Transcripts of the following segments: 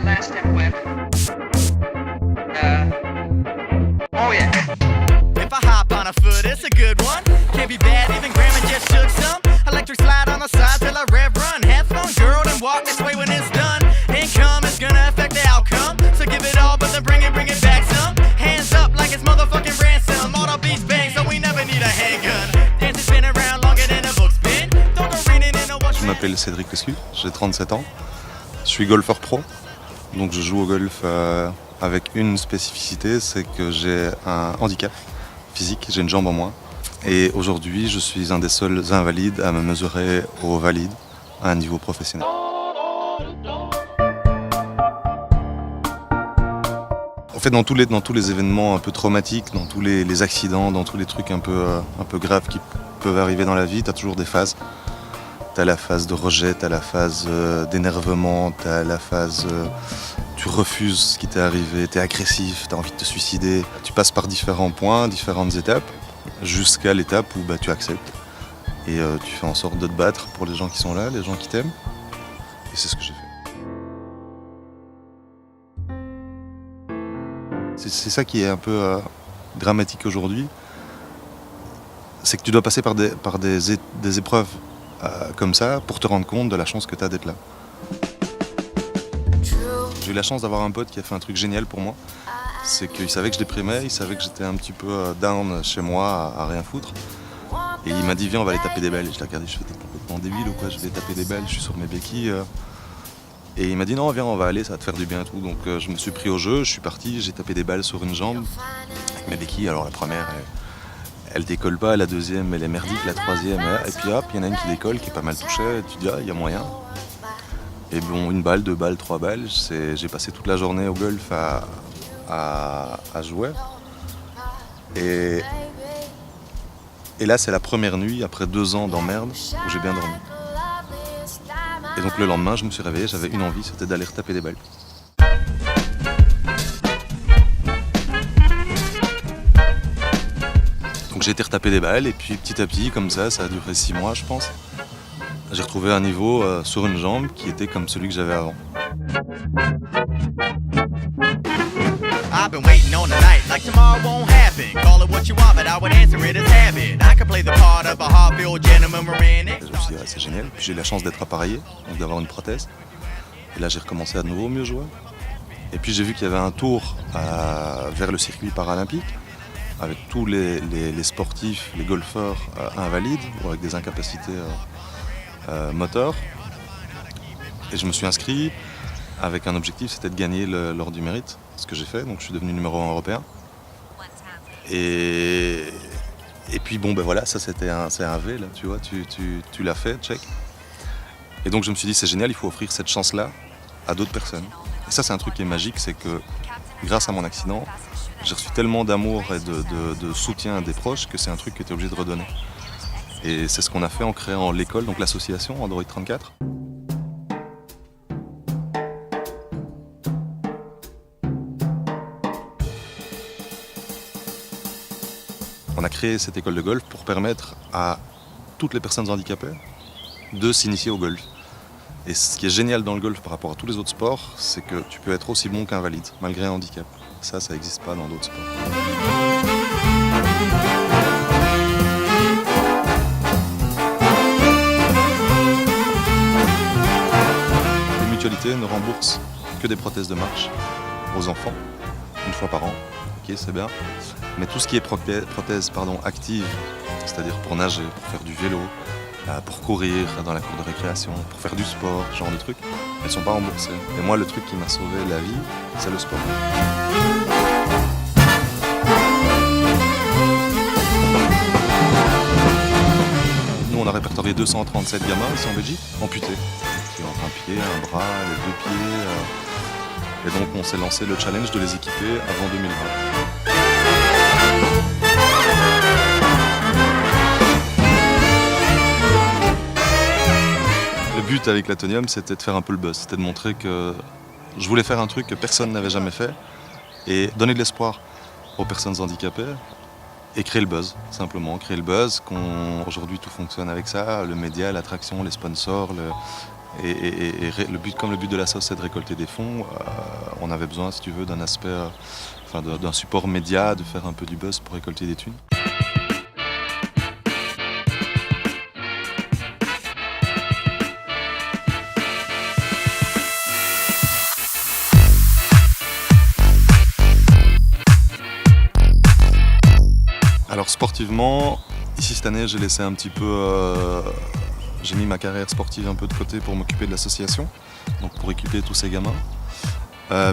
last step whip. Oh yeah. If I hop on a foot, it's a good one. Can't be bad, even grandma just shook some. Electric slide on the side till I rev run. Headphone girl, then walk this way when it's done. Income is gonna affect the outcome. So give it all, but then bring it back some. Hands up like it's motherfucking ransom. All the beats bang, so we never need a handgun. Dance spin around longer than a book spin. Don't go reading in a watch. Je m'appelle Cédric Lescu, j'ai 37 ans. Je suis golfeur pro, donc je joue au golf avec une spécificité, c'est que j'ai un handicap physique, j'ai une jambe en moins. Et aujourd'hui, je suis un des seuls invalides à me mesurer aux valides à un niveau professionnel. En fait, dans tous les événements un peu traumatiques, dans tous les accidents, dans tous les trucs un peu graves qui peuvent arriver dans la vie, tu as toujours des phases. Tu as la phase de rejet, tu as la phase d'énervement, tu as la phase tu refuses ce qui t'est arrivé, tu es agressif, tu as envie de te suicider. Tu passes par différents points, différentes étapes, jusqu'à l'étape où tu acceptes. Et tu fais en sorte de te battre pour les gens qui sont là, les gens qui t'aiment. Et c'est ce que j'ai fait. C'est ça qui est un peu dramatique aujourd'hui. C'est que tu dois passer par des épreuves comme ça pour te rendre compte de la chance que tu as d'être là. J'ai eu la chance d'avoir un pote qui a fait un truc génial pour moi. C'est qu'il savait que je déprimais, il savait que j'étais un petit peu down chez moi à rien foutre. Et il m'a dit viens on va aller taper des balles. Et je l'ai regardé, je fais t'es complètement débile ou quoi, je vais taper des balles, je suis sur mes béquilles. Et il m'a dit non viens on va aller, ça va te faire du bien et tout. Donc je me suis pris au jeu, je suis parti, j'ai tapé des balles sur une jambe avec mes béquilles. Alors la première elle décolle pas, la deuxième elle est merdique, la troisième et puis hop, il y en a une qui décolle, qui est pas mal touchée, et tu dis ah il y a moyen. Et bon, une balle, deux balles, trois balles, j'ai passé toute la journée au golf à jouer. Et là, c'est la première nuit, après 2 ans d'emmerde, où j'ai bien dormi. Et donc le lendemain, je me suis réveillé, j'avais une envie, c'était d'aller retaper des balles. Donc j'ai été retaper des balles, et puis petit à petit, comme ça a duré 6 mois, je pense. J'ai retrouvé un niveau sur une jambe qui était comme celui que j'avais avant. Je me suis dit, c'est génial. Puis j'ai eu la chance d'être appareillé, donc d'avoir une prothèse. Et là, j'ai recommencé à nouveau mieux jouer. Et puis j'ai vu qu'il y avait un tour vers le circuit paralympique avec tous les sportifs, les golfeurs invalides ou avec des incapacités moteur. Et je me suis inscrit avec un objectif, c'était de gagner l'Or du Mérite, ce que j'ai fait, donc je suis devenu numéro 1 européen. Et puis bon ben voilà, ça c'est un V là, tu vois, tu l'as fait, check. Et donc je me suis dit c'est génial, il faut offrir cette chance-là à d'autres personnes. Et ça c'est un truc qui est magique, c'est que grâce à mon accident, j'ai reçu tellement d'amour et de soutien des proches que c'est un truc que tu es obligé de redonner. Et c'est ce qu'on a fait en créant l'école, donc l'association Android 34. On a créé cette école de golf pour permettre à toutes les personnes handicapées de s'initier au golf. Et ce qui est génial dans le golf par rapport à tous les autres sports, c'est que tu peux être aussi bon qu'invalide, malgré un handicap. Ça n'existe pas dans d'autres sports. Les mutualités ne remboursent que des prothèses de marche aux enfants, une fois par an. Ok, c'est bien. Mais tout ce qui est prothèse active, c'est-à-dire pour nager, pour faire du vélo, pour courir dans la cour de récréation, pour faire du sport, ce genre de trucs, elles ne sont pas remboursées. Et moi, le truc qui m'a sauvé la vie, c'est le sport. Nous, on a répertorié 237 gamins ici en Belgique, amputés. Qui ont un pied, un bras, les 2 pieds. Et donc, on s'est lancé le challenge de les équiper avant 2020. Le but avec l'Atonium, c'était de faire un peu le buzz, c'était de montrer que je voulais faire un truc que personne n'avait jamais fait et donner de l'espoir aux personnes handicapées et créer le buzz, simplement. Créer le buzz, aujourd'hui tout fonctionne avec ça, le média, l'attraction, les sponsors, Et le but, comme le but de l'asso c'est de récolter des fonds, on avait besoin, si tu veux, d'un aspect, d'un support média, de faire un peu du buzz pour récolter des thunes. Alors sportivement, ici cette année j'ai laissé un petit peu, j'ai mis ma carrière sportive un peu de côté pour m'occuper de l'association, donc pour équiper tous ces gamins.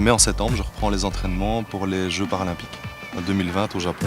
Mais en septembre je reprends les entraînements pour les Jeux paralympiques 2020 au Japon.